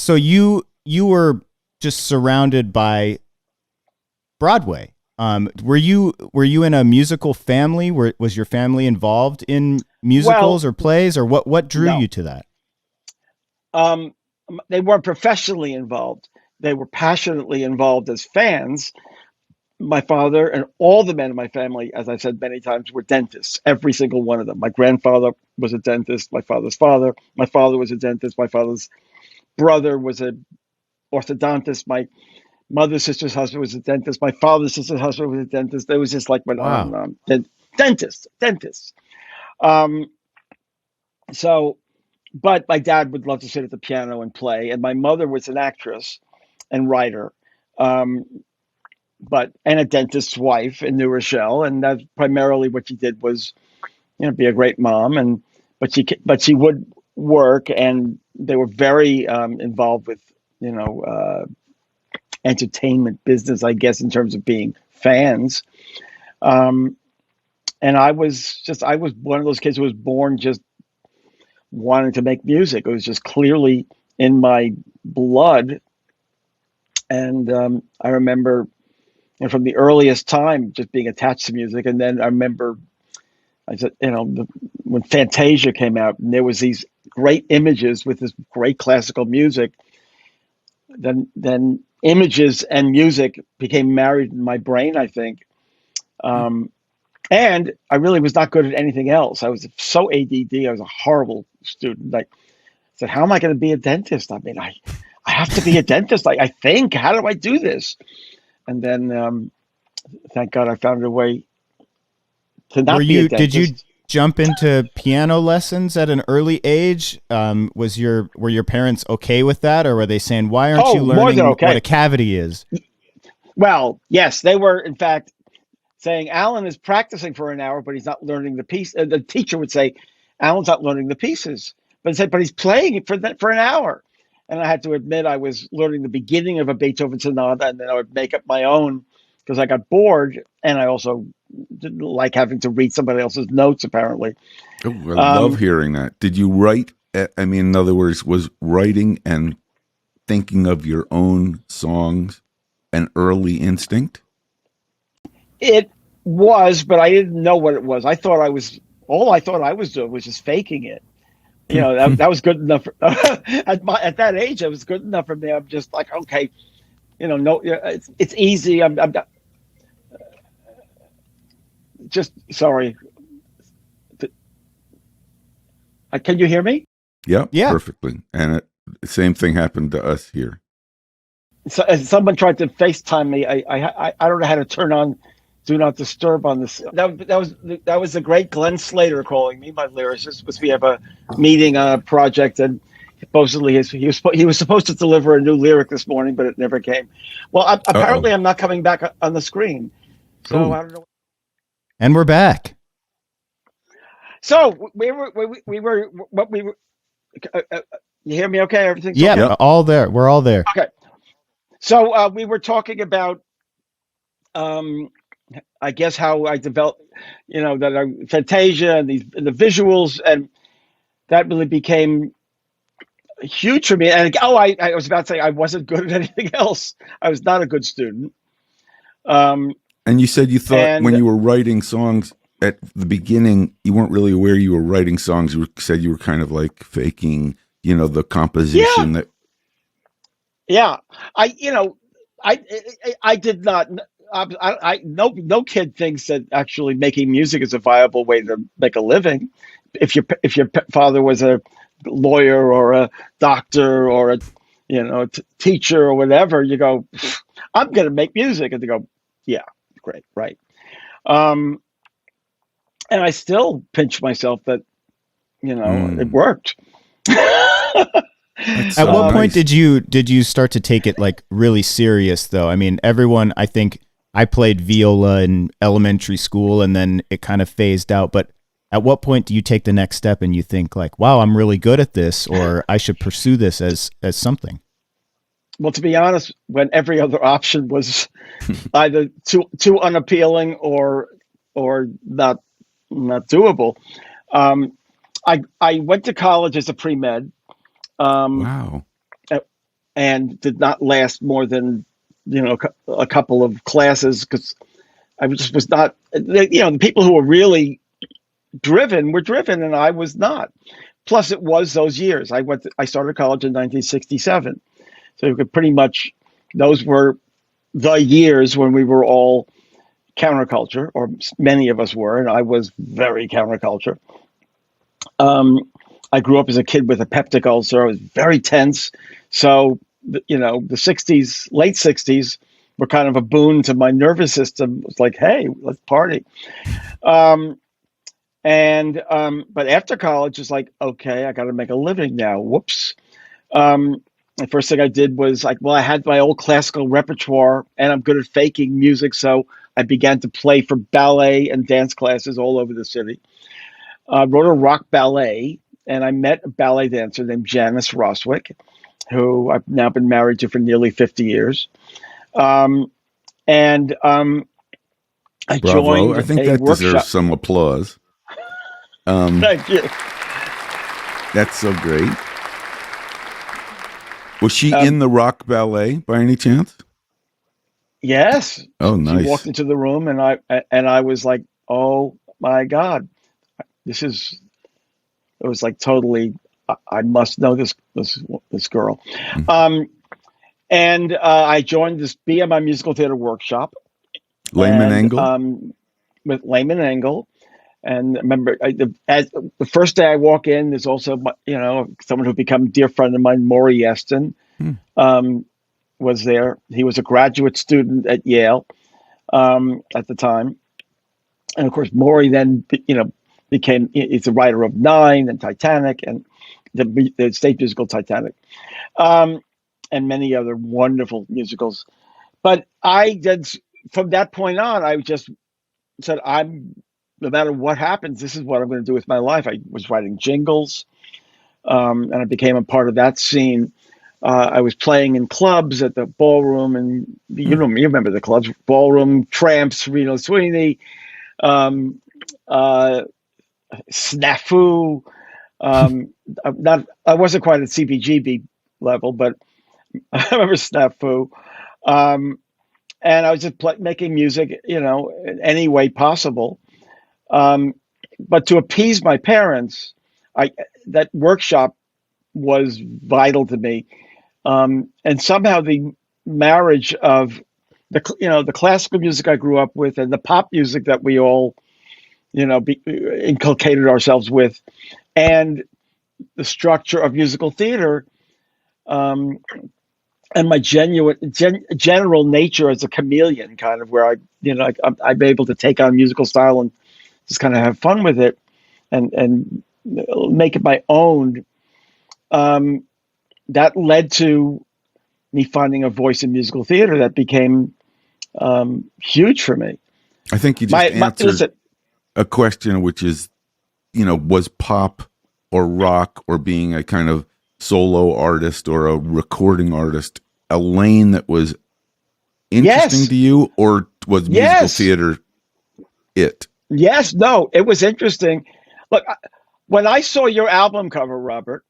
So you were just surrounded by Broadway. Were you in a musical family? Was your family involved in musicals or plays, or what drew No. you to that? They weren't professionally involved. They were passionately involved as fans. My father and all the men in my family, as I've said many times, were dentists. Every single one of them. My grandfather was a dentist. My father's father. My father was a dentist. My father's brother was a orthodontist. My mother's sister's husband was a dentist. My father's sister's husband was a dentist. It was just like went on and Wow. on. Dentists. Um, so, but my dad would love to sit at the piano and play, and my mother was an actress and writer. Um, and a dentist's wife in New Rochelle, and that's primarily what she did was, be a great mom, and but she would work, and they were very involved with you know uh, entertainment business, I guess, in terms of being fans. Um, and I was one of those kids who was born just wanting to make music. It was just clearly in my blood, and I remember and from the earliest time just being attached to music. And then I remember I said, when Fantasia came out and there was these great images with this great classical music, then images and music became married in my brain, I think. Um, and I really was not good at anything else. I was so ADD. I was a horrible student. I said, how am I going to be a dentist? I mean, I have to be a dentist. I think, how do I do this? And then, thank God I found a way to not be a Did you dentist. jump into piano lessons at an early age? Were your parents okay with that, or were they saying, why aren't you Oh, more than learning what a okay. cavity is? Well, yes, they were, in fact, saying Alan is practicing for an hour, but he's not learning the piece. The teacher would say, Alan's not learning the pieces, but said, but he's playing it for an hour. And I had to admit I was learning the beginning of a Beethoven sonata, and then I would make up my own because I got bored, and I also didn't like having to read somebody else's notes. Apparently, Oh, I love um, hearing that. Did you write? I mean, in other words, was writing and thinking of your own songs an early instinct? it was, but I didn't know what it was. I thought I was doing was just faking it. That was good enough at that age. It was good enough for me. I'm just like, okay, no, it's easy. I'm just sorry. Can you hear me? Yeah, Yeah. perfectly. And the same thing happened to us here. So, someone tried to FaceTime me. I don't know how to turn on Do Not Disturb on this. That was the great Glenn Slater calling me, my lyricist, because we have a meeting on a project, and supposedly he was supposed to deliver a new lyric this morning, but it never came. Well, Uh-oh. apparently I'm not coming back on the screen, so Oh, I don't know. And we're back. So we were what we were. You hear me? Okay, everything's Yeah, okay. yep. all there. We're all there. Okay. So we were talking about, um, I guess, how I developed, that Fantasia and the visuals, and that really became huge for me. And I was about to say I wasn't good at anything else. I was not a good student. Um, And you said you thought when and you were writing songs at the beginning, you weren't really aware you were writing songs. Said you were kind of like faking, the yeah, composition that. yeah, I, you know, I did not. No kid thinks that actually making music is a viable way to make a living. If your father was a lawyer or a doctor or a teacher or whatever, you go, I'm going to make music, and they go, yeah, great, right. Um, and I still pinch myself that it Mm, worked. that's At so what um, point nice. did you start to take it like really serious though? I mean, everyone, I think I played viola in elementary school and then it kind of phased out, but at what point do you take the next step and you think like, wow, I'm really good at this, or I should pursue this as something? well, to be honest, when every other option was either too unappealing or not doable, I went to college as a pre med. Um, Wow. and did not last more than, a couple of classes, because I just was not, the people who were really driven were driven, and I was not. Plus, it was those years. I started college in 1967, so you could pretty much, those were the years when we were all counterculture, or many of us were, and I was very counterculture. I grew up as a kid with a peptic ulcer. I was very tense. So, the 60s, late 60s were kind of a boon to my nervous system. It was like, hey, let's party. But after college, it's like, okay, I got to make a living now. Whoops. The first thing I did was like, well, I had my old classical repertoire and I'm good at faking music. So I began to play for ballet and dance classes all over the city. Wrote a rock ballet, and I met a ballet dancer named Janice Roswick, who I've now been married to for nearly 50 years. I Bravo. joined I think a that workshop. deserves some applause. Thank you. That's so great. Was she in the rock ballet by any chance? Yes. Oh, nice. She walked into the room, and I was like, oh my God, it was like totally, I must know this girl. Mm-hmm. I joined this BMI musical theater workshop. Layman Engel? With Layman Engel. And remember, the first day I walk in, there's also, someone who become a dear friend of mine, Maury Yeston, was there. He was a graduate student at Yale at the time. And of course, Maury then, he's the writer of Nine and Titanic and the state musical Titanic, and many other wonderful musicals. But from that point on, I just said, no matter what happens, this is what I'm going to do with my life. I was writing jingles, and I became a part of that scene. I was playing in clubs at the Ballroom, and you remember the clubs, Ballroom, Tramps, Reno Sweeney, Snafu. I wasn't quite at CBGB level, but I remember Snafu. And I was just making music, in any way possible. But to appease my parents, that workshop was vital to me. And somehow the marriage of the classical music I grew up with and the pop music that we all, inculcated ourselves with, and the structure of musical theater, and my general nature as a chameleon, kind of where I'm able to take on musical style and just kind of have fun with it and make it my own. That led to me finding a voice in musical theater that became huge for me. I think you just answered a question, which is, was pop or rock or being a kind of solo artist or a recording artist a lane that was interesting to you, or was musical theater it? Yes, no, it was interesting. Look, when I saw your album cover, Robert,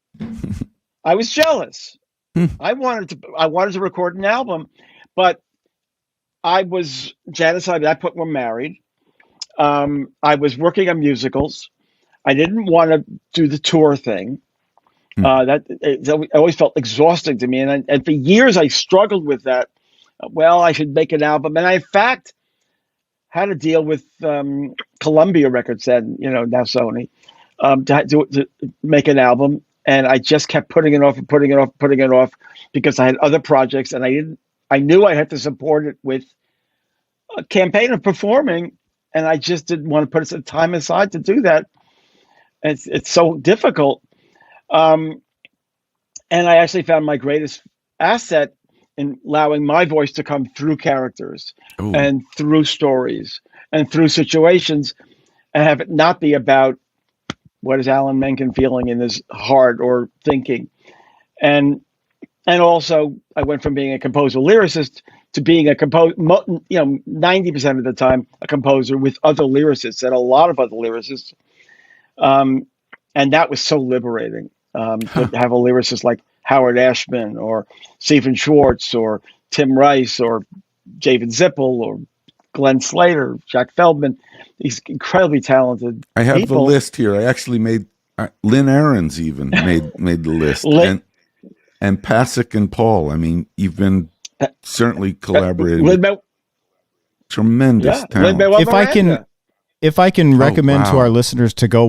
I was jealous. I wanted to record an album, but Janice and I were married. I was working on musicals. I didn't want to do the tour thing. It always felt exhausting to me. And for years I struggled with that. Well, I should make an album. And I, in fact, had a deal with Columbia Records, then, now Sony, to make an album. And I just kept putting it off and putting it off because I had other projects, and I knew I had to support it with a campaign of performing, and I just didn't want to put some time aside to do that. It's so difficult. And I actually found my greatest asset in allowing my voice to come through characters and through stories and through situations, and have it not be about what is Alan Menken feeling in his heart or thinking. And also I went from being a composer lyricist to being a 90% of the time a composer with other lyricists and a lot of other lyricists. And that was so liberating, to have a lyricist like Howard Ashman or Stephen Schwartz or Tim Rice or David Zippel or Glenn Slater, Jack Feldman, these incredibly talented I have people. the list here. I actually made Lynn Ahrens even made the list, and Pasek and Paul. I mean, you've been certainly collaborating. Tremendous talent. If I can recommend to our listeners to go